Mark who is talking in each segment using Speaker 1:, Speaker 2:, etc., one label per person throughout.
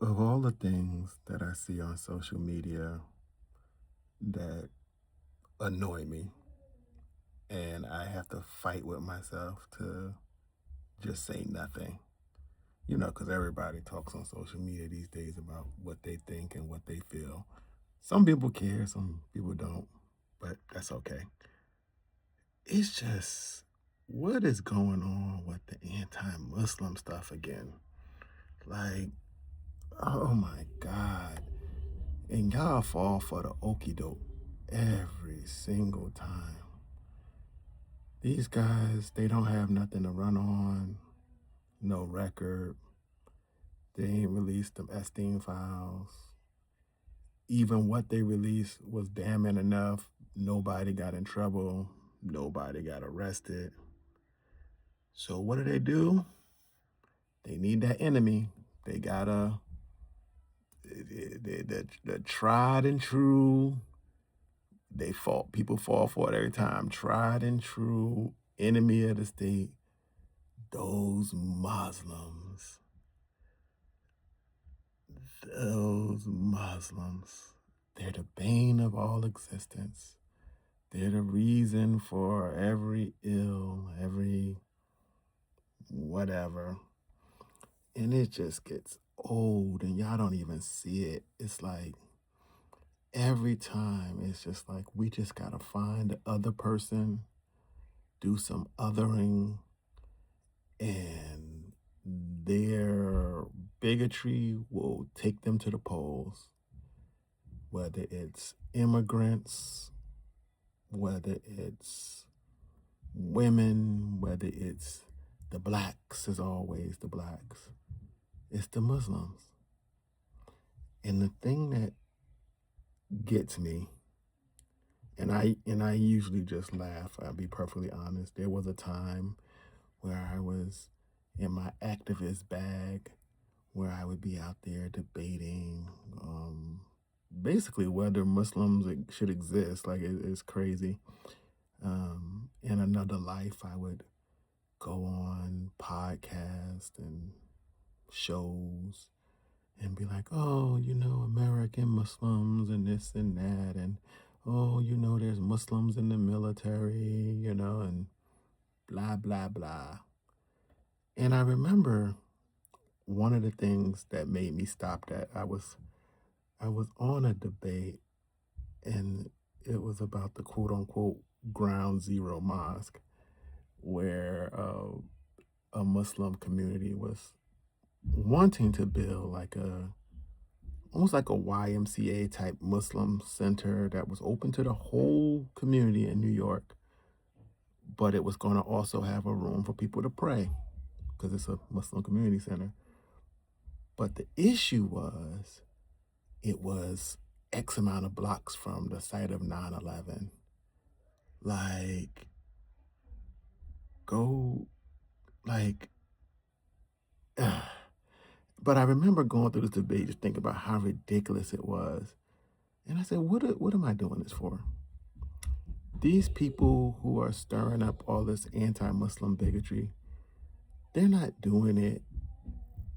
Speaker 1: Of all the things that I see on social media that annoy me, and I have to fight with myself to just say nothing, because everybody talks on social media these days about what they think and what they feel. Some people care, some people don't, but that's okay. It's just what is going on with the anti Muslim stuff again? Like, oh my God. And y'all fall for the okey doke every single time. These guys, they don't have nothing to run on, no record. They ain't released them Epstein files. Even what they released was damning enough. Nobody got in trouble. Nobody got arrested. So what do? They need that enemy. They gotta the tried and true. People fall for it every time. Tried and true enemy of the state. Those Muslims. Those Muslims. They're the bane of all existence. They're the reason for every ill, every whatever. And it just gets old and y'all don't even see it. It's like every time it's just like we just gotta find the other person, do some othering, and their bigotry will take them to the polls. Whether it's immigrants, whether it's women, whether it's the blacks, is always the blacks. It's the Muslims. And the thing that gets me, and I usually just laugh, I'll be perfectly honest. There was a time where I was in my activist bag, where I would be out there debating basically whether Muslims should exist. Like it's crazy. In another life, I would go on podcasts and shows and be like, oh, American Muslims and this and that. And, oh, there's Muslims in the military, and blah, blah, blah. And I remember one of the things that made me stop that, I was on a debate and it was about the quote unquote ground zero mosque where a Muslim community was wanting to build like almost like a YMCA type Muslim center that was open to the whole community in New York, but it was going to also have a room for people to pray because it's a Muslim community center. But the issue was it was X amount of blocks from the site of 9/11. Like, go, like, but I remember going through this debate just thinking about how ridiculous it was. And I said, what am I doing this for? These people who are stirring up all this anti-Muslim bigotry, they're not doing it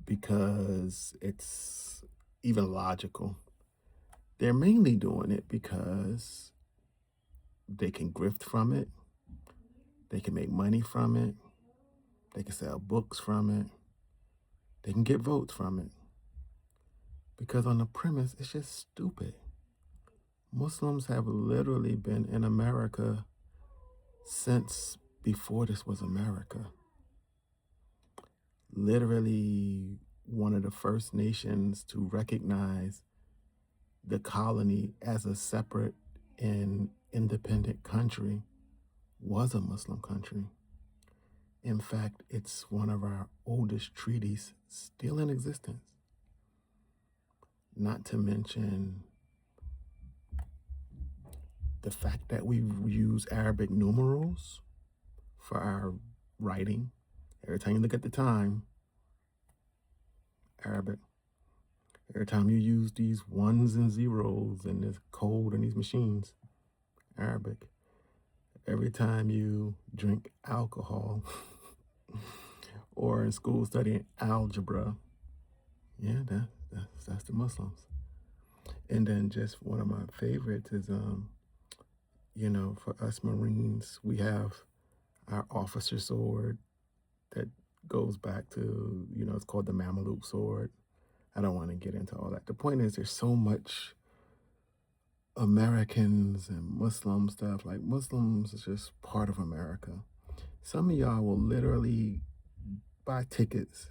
Speaker 1: because it's even logical. They're mainly doing it because they can grift from it, they can make money from it, they can sell books from it, they can get votes from it. Because on the premise, it's just stupid. Muslims have literally been in America since before this was America. Literally one of the first nations to recognize the colony as a separate and independent country was a Muslim country. In fact, it's one of our oldest treaties still in existence. Not to mention the fact that we use Arabic numerals for our writing. Every time you look at the time, Arabic. Every time you use these ones and zeros and this code in these machines, Arabic. Every time you drink alcohol or in school studying algebra, yeah, That's the Muslims. And then just one of my favorites is, for us Marines, we have our officer sword that goes back to, it's called the Mameluke sword. I don't want to get into all that. The point is, there's so much Americans and Muslim stuff. Like, Muslims is just part of America. Some of y'all will literally buy tickets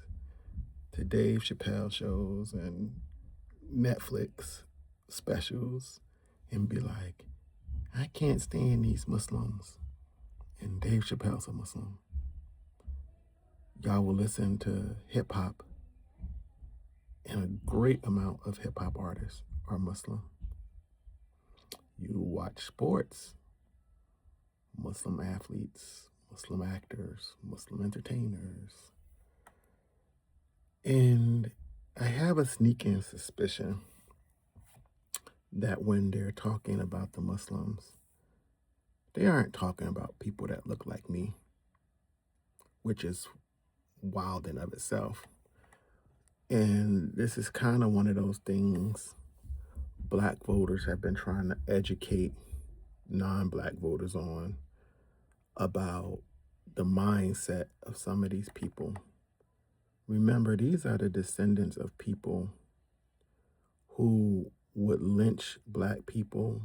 Speaker 1: to Dave Chappelle shows and Netflix specials and be like, I can't stand these Muslims. And Dave Chappelle's a Muslim. Y'all will listen to hip hop, and a great amount of hip hop artists are Muslim. You watch sports, Muslim athletes, Muslim actors, Muslim entertainers. And I have a sneaking suspicion that when they're talking about the Muslims, they aren't talking about people that look like me, which is wild in of itself. And this is kind of one of those things Black voters have been trying to educate non-Black voters on, about the mindset of some of these people. Remember, these are the descendants of people who would lynch Black people,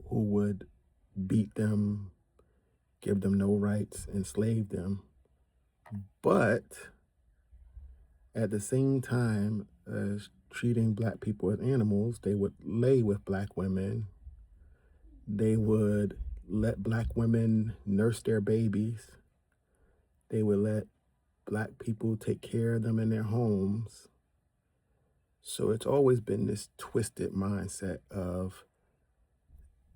Speaker 1: who would beat them, give them no rights, enslave them. But at the same time as treating Black people as animals, they would lay with Black women. They would let Black women nurse their babies. They would let Black people take care of them in their homes. So it's always been this twisted mindset of,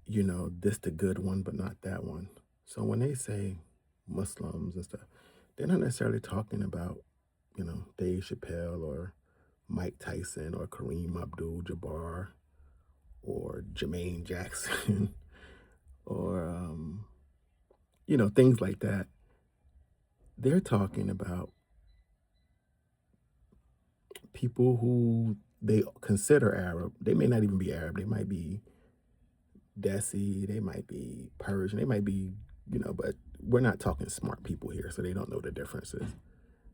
Speaker 1: this the good one, but not that one. So when they say Muslims and stuff, they're not necessarily talking about, Dave Chappelle or Mike Tyson or Kareem Abdul-Jabbar or Jermaine Jackson or, things like that. They're talking about people who they consider Arab. They may not even be Arab. They might be Desi. They might be Persian. They might be, but we're not talking smart people here, so they don't know the differences.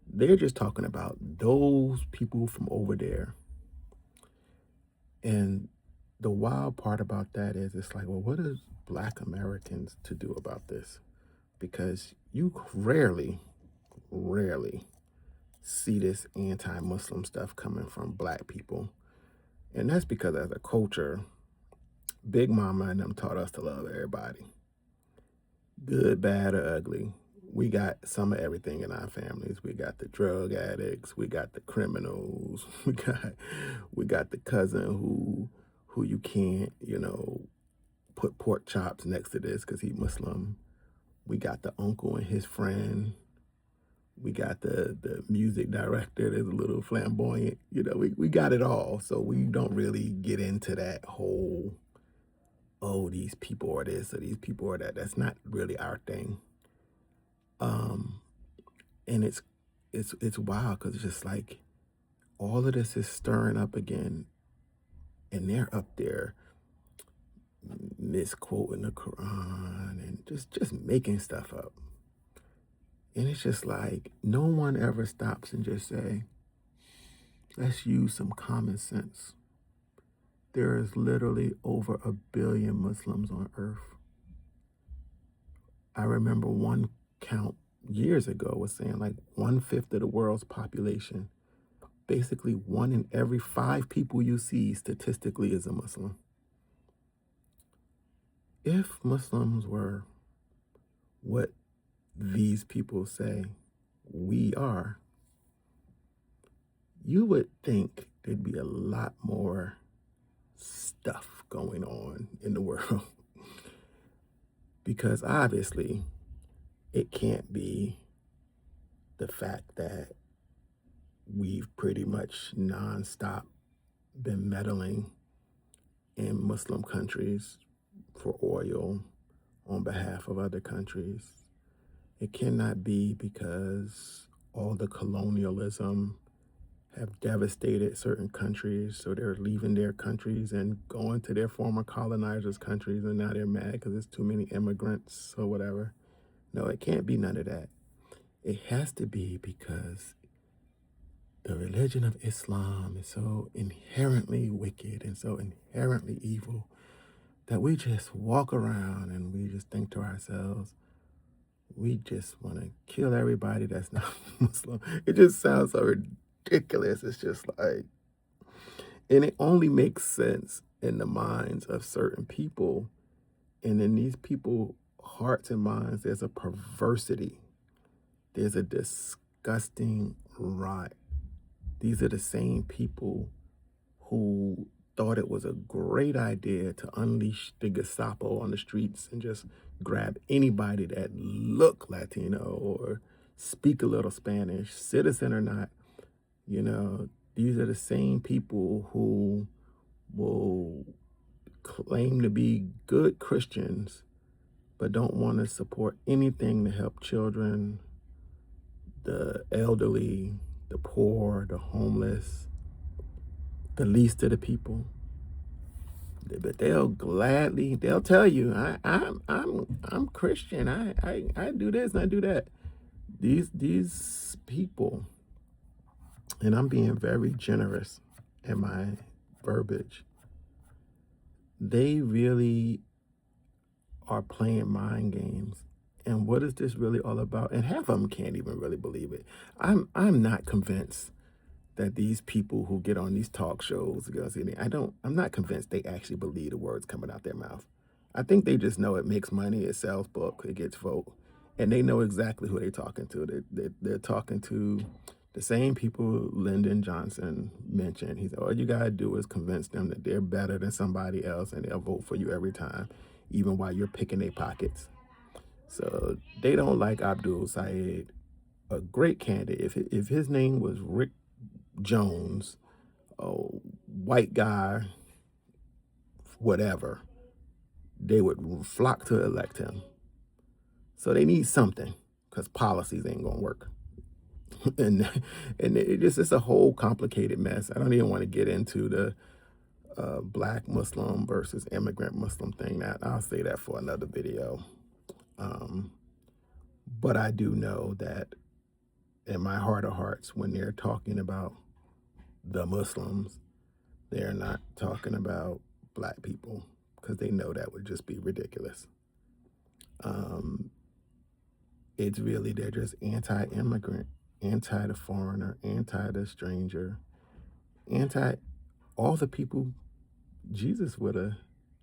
Speaker 1: They're just talking about those people from over there. And the wild part about that is, it's like, well, what is Black Americans to do about this? Because you rarely see this anti-Muslim stuff coming from Black people. And that's because as a culture, Big Mama and them taught us to love everybody. Good, bad, or ugly. We got some of everything in our families. We got the drug addicts, we got the criminals, we got the cousin who you can't, put pork chops next to this because he's Muslim. We got the uncle and his friend. We got the music director that's a little flamboyant. We got it all. So we don't really get into that whole, oh, these people are this or these people are that. That's not really our thing. And it's wild because it's just like all of this is stirring up again, and they're up there misquoting the Quran and just making stuff up. And it's just like no one ever stops and just say, let's use some common sense. There is literally over 1 billion Muslims on earth. I remember one count years ago was saying like 1/5 of the world's population, basically 1 in every 5 people you see statistically is a Muslim. If Muslims were what these people say we are, you would think there'd be a lot more stuff going on in the world. Because obviously it can't be the fact that we've pretty much nonstop been meddling in Muslim countries for oil on behalf of other countries. It cannot be because all the colonialism have devastated certain countries. So they're leaving their countries and going to their former colonizers' countries, and now they're mad because there's too many immigrants or whatever. No, it can't be none of that. It has to be because the religion of Islam is so inherently wicked and so inherently evil that we just walk around and we just think to ourselves, we just want to kill everybody that's not Muslim. It just sounds so ridiculous. It's just like, and it only makes sense in the minds of certain people. And in these people's hearts and minds, there's a perversity. There's a disgusting rot. These are the same people who thought it was a great idea to unleash the Gestapo on the streets and just grab anybody that looked Latino or speak a little Spanish, citizen or not. You know, these are the same people who will claim to be good Christians, but don't want to support anything to help children, the elderly, the poor, the homeless, the least of the people. But they'll tell you, I'm Christian. I do this and I do that. These people, and I'm being very generous in my verbiage, they really are playing mind games. And what is this really all about? And half of them can't even really believe it. I'm not convinced that these people who get on these talk shows, I'm not convinced they actually believe the words coming out their mouth. I think they just know it makes money, it sells books, it gets vote, and they know exactly who they're talking to. They're talking to the same people Lyndon Johnson mentioned. He said, all you gotta do is convince them that they're better than somebody else and they'll vote for you every time, even while you're picking their pockets. So they don't like Abdul Said, a great candidate. If his name was Rick Jones, a white guy, whatever, they would flock to elect him. So they need something because policies ain't gonna work. and it's a whole complicated mess. I don't even want to get into the black Muslim versus immigrant Muslim thing. That I'll say that for another video. But I do know that in my heart of hearts, when they're talking about the Muslims, they're not talking about black people because they know that would just be ridiculous. It's really, they're just anti-immigrant, anti the foreigner, anti the stranger, anti all the people Jesus would have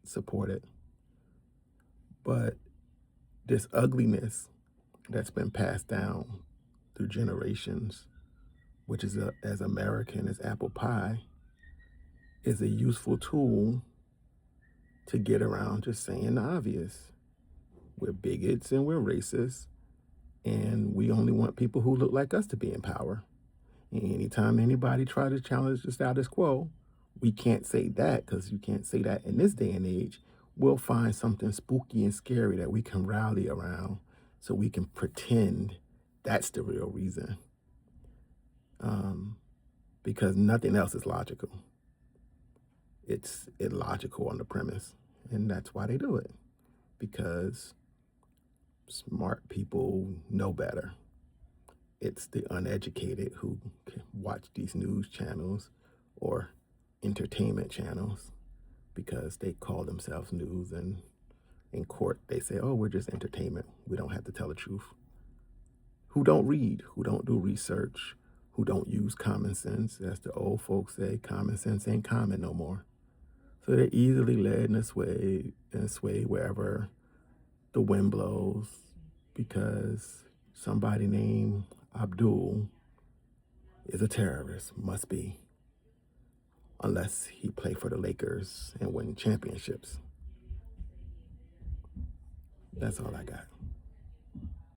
Speaker 1: supported. But this ugliness that's been passed down through generations, which is as American as apple pie, is a useful tool to get around just saying the obvious. We're bigots and we're racists, and we only want people who look like us to be in power. And anytime anybody tries to challenge the status quo, we can't say that because you can't say that in this day and age. We'll find something spooky and scary that we can rally around so we can pretend that's the real reason. Because nothing else is logical. It's illogical on the premise. And that's why they do it. Because smart people know better. It's the uneducated who watch these news channels or entertainment channels because they call themselves news, and in court they say, oh, we're just entertainment. We don't have to tell the truth. Who don't read, who don't do research, who don't use common sense. As the old folks say, common sense ain't common no more. So they're easily led and swayed wherever the wind blows because somebody named Abdul is a terrorist, must be, unless he play for the Lakers and win championships. That's all I got.